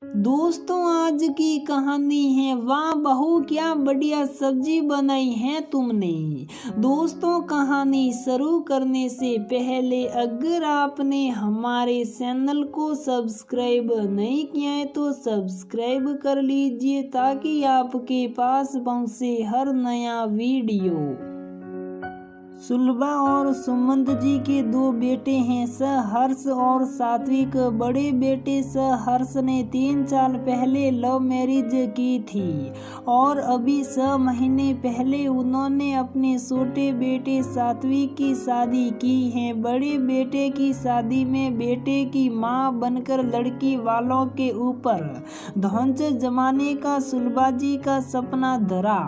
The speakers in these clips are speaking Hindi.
दोस्तों आज की कहानी है वाह बहू क्या बढ़िया सब्जी बनाई है तुमने। दोस्तों कहानी शुरू करने से पहले अगर आपने हमारे चैनल को सब्सक्राइब नहीं किया है तो सब्सक्राइब कर लीजिए ताकि आपके पास पहुंचे हर नया वीडियो। सुलभा और सुमंत जी के दो बेटे हैं सहर्ष और सात्विक। बड़े बेटे सहर्ष ने 3 साल पहले लव मैरिज की थी और अभी 6 महीने पहले उन्होंने अपने छोटे बेटे सात्विक की शादी की है। बड़े बेटे की शादी में बेटे की मां बनकर लड़की वालों के ऊपर ध्वंस जमाने का सुलभा जी का सपना धरा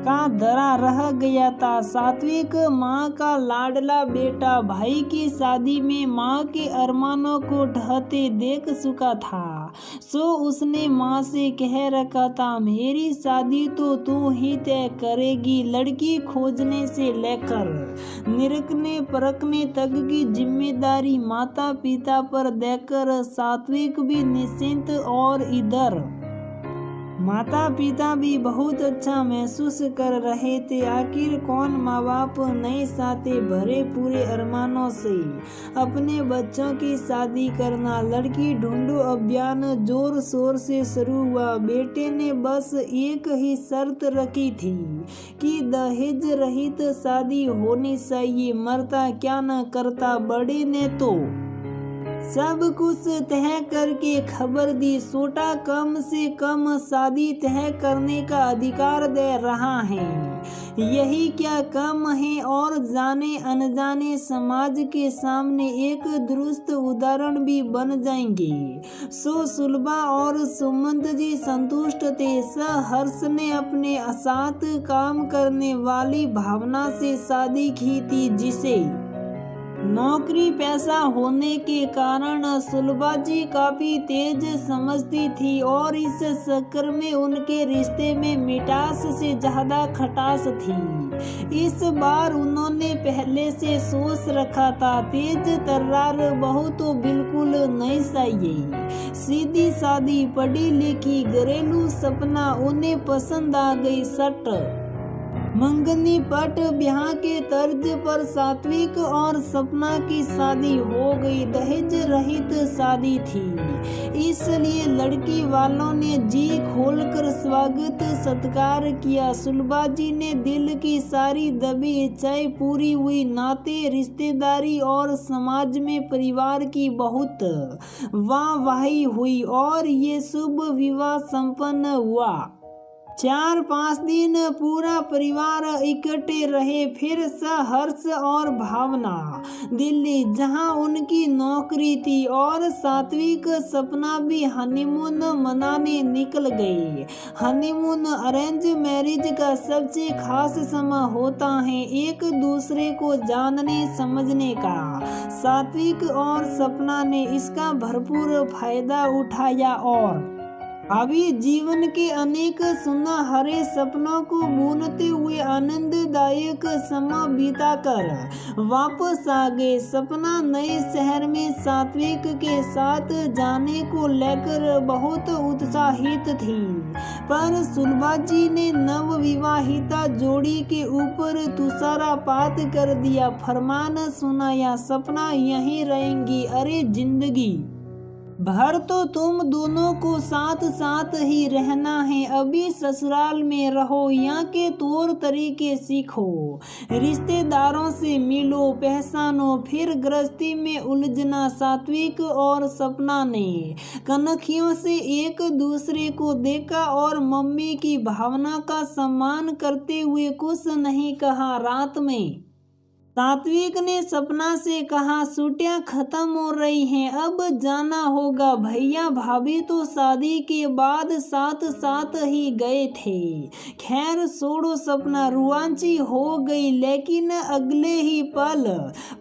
रह गया था। सात्विक माँ का लाडला बेटा भाई की शादी में माँ के अरमानों को ढहते देख चुका था, सो उसने माँ से कह रखा था मेरी शादी तो तू ही तय करेगी। लड़की खोजने से लेकर निरखने परखने तक की जिम्मेदारी माता पिता पर देकर सात्विक भी निश्चिंत और इधर माता पिता भी बहुत अच्छा महसूस कर रहे थे। आखिर कौन माँ बाप नहीं चाहते भरे पूरे अरमानों से अपने बच्चों की शादी करना। लड़की ढूंढो अभियान जोर शोर से शुरू हुआ। बेटे ने बस एक ही शर्त रखी थी कि दहेज रहित शादी होनी चाहिए, मरता क्या न करता। बड़े ने तो सब कुछ तय करके खबर दी, छोटा कम से कम शादी तय करने का अधिकार दे रहा है, यही क्या कम है। और जाने अनजाने समाज के सामने एक दुरुस्त उदाहरण भी बन जाएंगे। सो सुलभा और सुमंत जी संतुष्ट थे। सहर्ष ने अपने साथ काम करने वाली भावना से शादी की थी, जिसे नौकरी पैसा होने के कारण सुलभा जी काफी तेज समझती थी और इस चक्कर में उनके रिश्ते में मिठास से ज्यादा खटास थी। इस बार उन्होंने पहले से सोच रखा था तेज तर्रार बहू तो बिल्कुल नहीं चाहिए, सीधी सादी पढ़ी लिखी घरेलू सपना उन्हें पसंद आ गई। सट मंगनी पट ब्याह के तर्ज पर सात्विक और सपना की शादी हो गई। दहेज रहित शादी थी, इसलिए लड़की वालों ने जी खोलकर स्वागत सत्कार किया। सुलभा जी ने दिल की सारी दबी इच्छाएं पूरी हुई। नाते रिश्तेदारी और समाज में परिवार की बहुत वाहवाही हुई और ये शुभ विवाह संपन्न हुआ। 4-5 दिन पूरा परिवार इकट्ठे रहे। फिर सहर्ष और भावना दिल्ली जहां उनकी नौकरी थी और सात्विक सपना भी हनीमून मनाने निकल गए। हनीमून अरेंज मैरिज का सबसे खास समय होता है एक दूसरे को जानने समझने का। सात्विक और सपना ने इसका भरपूर फायदा उठाया और अभी जीवन के अनेक सुनहरे सपनों को बुनते हुए आनंददायक समय बिताकर वापस आ गए। सपना नए शहर में सात्विक के साथ जाने को लेकर बहुत उत्साहित थी, पर सुलभा जी ने नव विवाहिता जोड़ी के ऊपर तुषारपात कर दिया। फरमान सुनाया सपना यहीं रहेंगी, अरे जिंदगी भर तो तुम दोनों को साथ साथ ही रहना है। अभी ससुराल में रहो, यहाँ के तौर तरीके सीखो, रिश्तेदारों से मिलो पहचानो, फिर गृहस्थी में उलझना। सात्विक और सपना ने कनखियों से एक दूसरे को देखा और मम्मी की भावना का सम्मान करते हुए कुछ नहीं कहा। रात में सात्विक ने सपना से कहा छुट्टियां खत्म हो रही हैं, अब जाना होगा। भैया भाभी तो शादी के बाद साथ साथ ही गए थे। खैर छोड़ो, सपना रुआंची हो गई, लेकिन अगले ही पल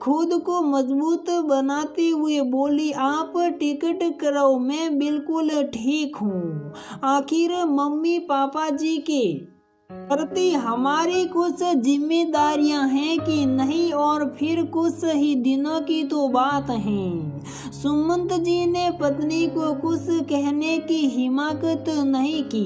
खुद को मजबूत बनाते हुए बोली आप टिकट कराओ, मैं बिल्कुल ठीक हूँ। आखिर मम्मी पापा जी के प्रति हमारी कुछ जिम्मेदारियां हैं कि नहीं, और फिर कुछ ही दिनों की तो बात है। सुमंत जी ने पत्नी को कुछ कहने की हिम्मत नहीं की,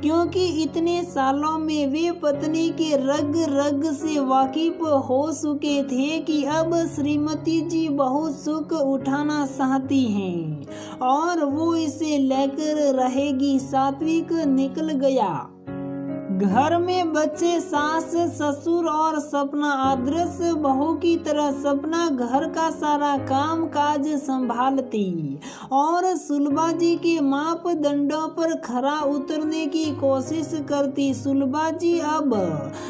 क्योंकि इतने सालों में वे पत्नी के रग रग से वाकिफ हो चुके थे कि अब श्रीमती जी बहुत सुख उठाना चाहती हैं और वो इसे लेकर रहेगी। सात्विक निकल गया। घर में बच्चे, सास ससुर और सपना आदर्श बहू की तरह सपना घर का सारा काम काज संभालती और सुलभा जी के मापदंडों पर खरा उतरने की कोशिश करती। सुलभा जी अब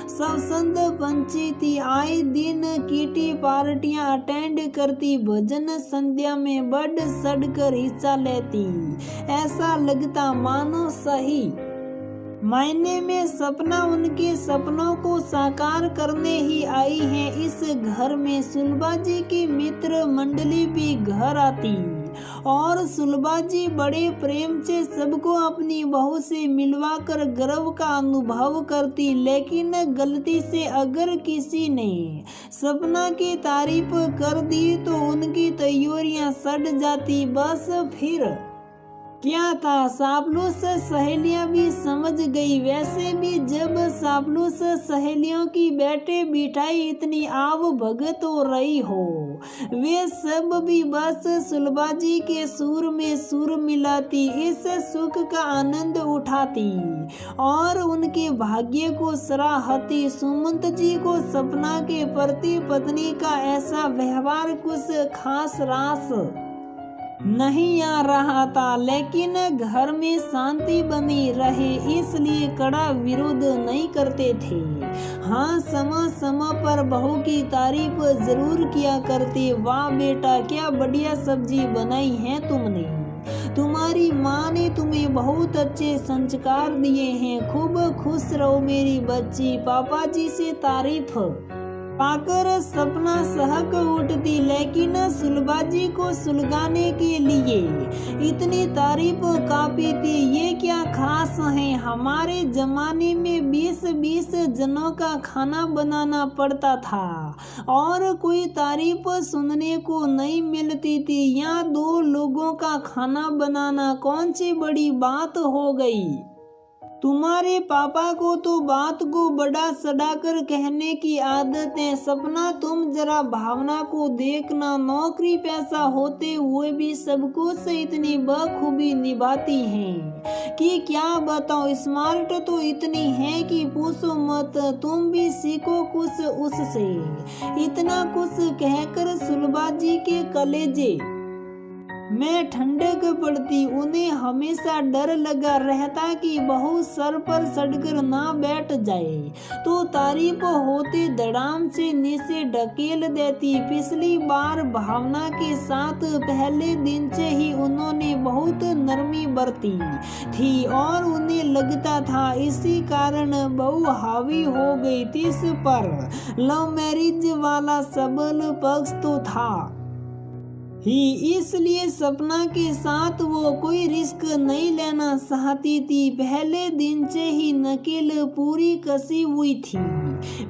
स्वच्छंद पंची थी, आए दिन किटी पार्टियां अटेंड करती, भजन संध्या में बढ़ चढ़कर हिस्सा लेती। ऐसा लगता मानो सही मायने में सपना उनके सपनों को साकार करने ही आई है। इस घर में सुलभा जी की मित्र मंडली भी घर आती और सुलभा जी बड़े प्रेम से सबको अपनी बहू से मिलवाकर गर्व का अनुभव करती। लेकिन गलती से अगर किसी ने सपना की तारीफ कर दी तो उनकी तैयारियां सड़ जाती। बस फिर क्या था, चापलूस सहेलियां भी समझ गई। वैसे भी जब चापलूस सहेलियों की बैठे बिठाई इतनी आव भगत हो रही हो, वे सब भी बस सुलभा जी के सुर में सुर मिलाती, इस सुख का आनंद उठाती और उनके भाग्य को सराहती। सुमंत जी को सपना के प्रति पत्नी का ऐसा व्यवहार कुछ खास रास नहीं आ रहा था, लेकिन घर में शांति बनी रहे इसलिए कड़ा विरोध नहीं करते थे। हाँ, समय समय पर बहू की तारीफ जरूर किया करते। वाह बेटा, क्या बढ़िया सब्जी बनाई है तुमने, तुम्हारी माँ ने तुम्हें बहुत अच्छे संस्कार दिए हैं, खूब खुश रहो मेरी बच्ची। पापा जी से तारीफ पाकर सपना सहक उठती, लेकिन सुलभा जी को सुलगाने के लिए इतनी तारीफ काफी थी। ये क्या खास है, हमारे जमाने में 20-20 जनों का खाना बनाना पड़ता था और कोई तारीफ सुनने को नहीं मिलती थी। यहाँ 2 लोगों का खाना बनाना कौन सी बड़ी बात हो गई। तुम्हारे पापा को तो बात को बड़ा सड़ाकर कहने की आदत है। सपना, तुम जरा भावना को देखना, नौकरी पैसा होते हुए भी सब कुछ इतनी बखूबी निभाती हैं कि क्या बताओ। स्मार्ट तो इतनी है कि पूछो मत, तुम भी सीखो कुछ उससे। इतना कुछ कहकर सुलभा जी के कलेजे में ठंडक पड़ती। उन्हें हमेशा डर लगा रहता कि बहू सर पर चढ़कर ना बैठ जाए तो तारीफ होते धड़ाम से नीचे ढकेल देती। पिछली बार भावना के साथ पहले दिन से ही उन्होंने बहुत नरमी बरती थी और उन्हें लगता था इसी कारण बहू हावी हो गई थी इस पर। लव मैरिज वाला सबल पक्ष तो था ही, इसलिए सपना के साथ वो कोई रिस्क नहीं लेना चाहती थी। पहले दिन से ही नकेल पूरी कसी हुई थी।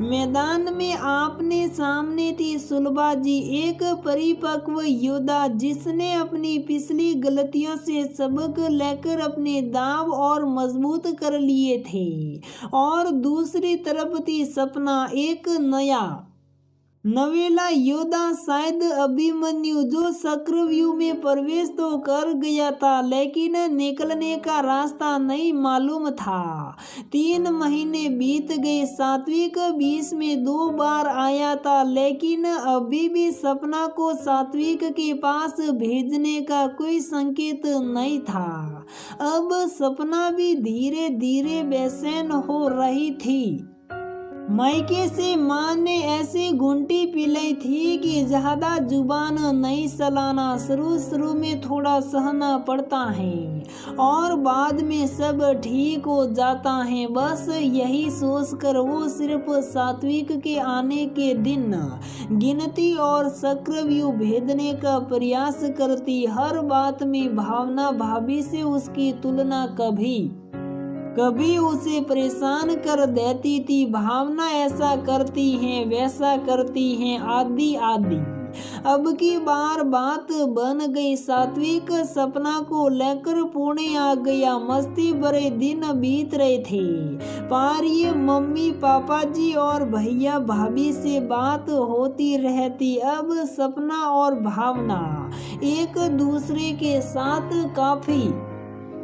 मैदान में आपने सामने थी सुलभा जी, एक परिपक्व योद्धा जिसने अपनी पिछली गलतियों से सबक लेकर अपने दाव और मजबूत कर लिए थे, और दूसरी तरफ थी सपना, एक नया नवेला योद्धा, शायद अभिमन्यु, जो चक्रव्यूह में प्रवेश तो कर गया था लेकिन निकलने का रास्ता नहीं मालूम था। 3 महीने बीत गए। सात्विक बीच में 2 बार आया था, लेकिन अभी भी सपना को सात्विक के पास भेजने का कोई संकेत नहीं था। अब सपना भी धीरे धीरे बेचैन हो रही थी। मायके से माँ ने ऐसी घुंटी पिलाई थी कि ज्यादा जुबान नहीं चलाना। शुरू में थोड़ा सहना पड़ता है और बाद में सब ठीक हो जाता है। बस यही सोचकर वो सिर्फ सात्विक के आने के दिन गिनती और चक्रव्यूह भेदने का प्रयास करती। हर बात में भावना भाभी से उसकी तुलना कभी कभी उसे परेशान कर देती थी। भावना ऐसा करती हैं, वैसा करती हैं, आदि आदि। अब की बार बात बन गई। सात्विक सपना को लेकर पुणे आ गया। मस्ती भरे दिन बीत रहे थे। पारिये मम्मी पापा जी और भैया भाभी से बात होती रहती। अब सपना और भावना एक दूसरे के साथ काफी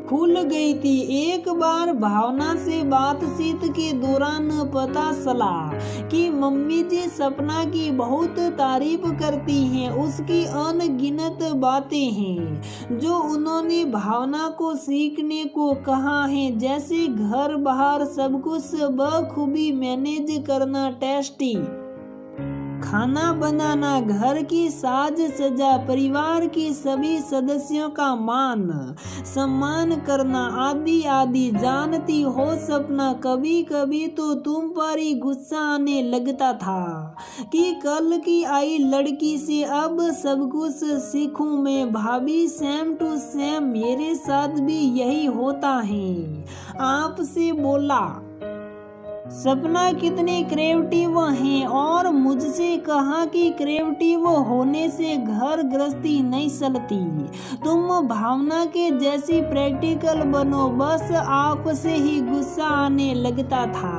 खुल गई थी। एक बार भावना से बातचीत के दौरान पता चला कि मम्मी जी सपना की बहुत तारीफ करती हैं। उसकी अनगिनत बातें हैं जो उन्होंने भावना को सीखने को कहा है, जैसे घर बाहर सब कुछ बखूबी मैनेज करना, टेस्टी खाना बनाना, घर की साज सज्जा, परिवार के सभी सदस्यों का मान सम्मान करना, आदि आदि। जानती हो सपना, कभी कभी तो तुम पर ही गुस्सा आने लगता था कि कल की आई लड़की से अब सब कुछ सीखूं मैं। भाभी सेम टू सेम, मेरे साथ भी यही होता है। आपसे बोला सपना कितनी क्रिएटिव हैं और मुझसे कहा कि क्रिएटिव होने से घर गृहस्थी नहीं चलती। तुम भावना के जैसी प्रैक्टिकल बनो। बस आपसे ही गुस्सा आने लगता था।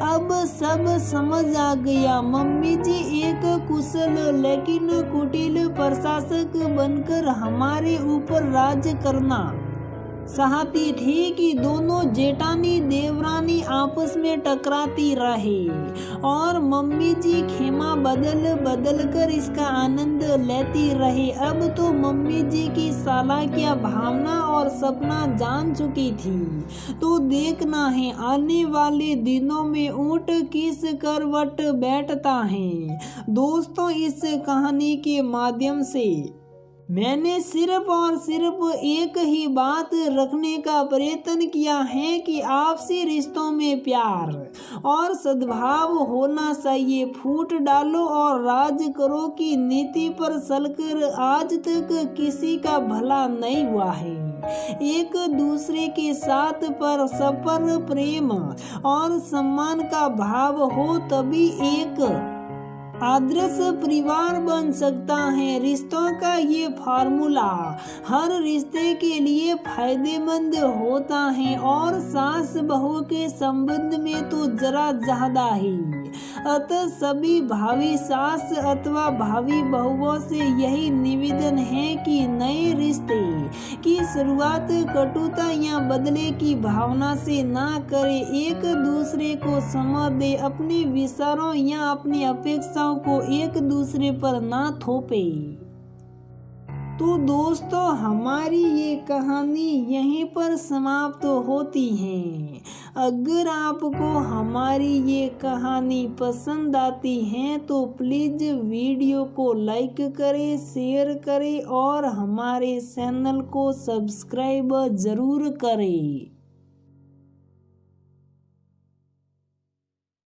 अब सब समझ आ गया। मम्मी जी एक कुशल लेकिन कुटिल प्रशासक बनकर हमारे ऊपर राज करना चाहती थी कि दोनों जेठानी देवरानी आपस में टकराती रहे और मम्मी जी खेमा बदल बदल कर इसका आनंद लेती रहे। अब तो मम्मी जी की चालाकियां भावना और सपना जान चुकी थी। तो देखना है आने वाले दिनों में ऊंट किस करवट बैठता है। दोस्तों, इस कहानी के माध्यम से मैंने सिर्फ और सिर्फ एक ही बात रखने का प्रयत्न किया है कि आपसी रिश्तों में प्यार और सद्भाव होना चाहिए। फूट डालो और राज करो की नीति पर चलकर आज तक किसी का भला नहीं हुआ है। एक दूसरे के साथ परस्पर प्रेम और सम्मान का भाव हो तभी एक आदर्श परिवार बन सकता है। रिश्तों का ये फार्मूला हर रिश्ते के लिए फायदेमंद होता है और सास बहू के संबंध में तो जरा ज्यादा ही। अतः सभी भावी सास अथवा भावी बहुओं से यही निवेदन है कि नए रिश्ते की शुरुआत कटुता या बदले की भावना से ना करे। एक दूसरे को समय दे, अपने विचारों या अपनी अपेक्षाओं को एक दूसरे पर ना थोपे। तो दोस्तों, हमारी ये कहानी यहीं पर समाप्त होती है। अगर आपको हमारी ये कहानी पसंद आती है तो प्लीज वीडियो को लाइक करें, शेयर करें और हमारे चैनल को सब्सक्राइब जरूर करें।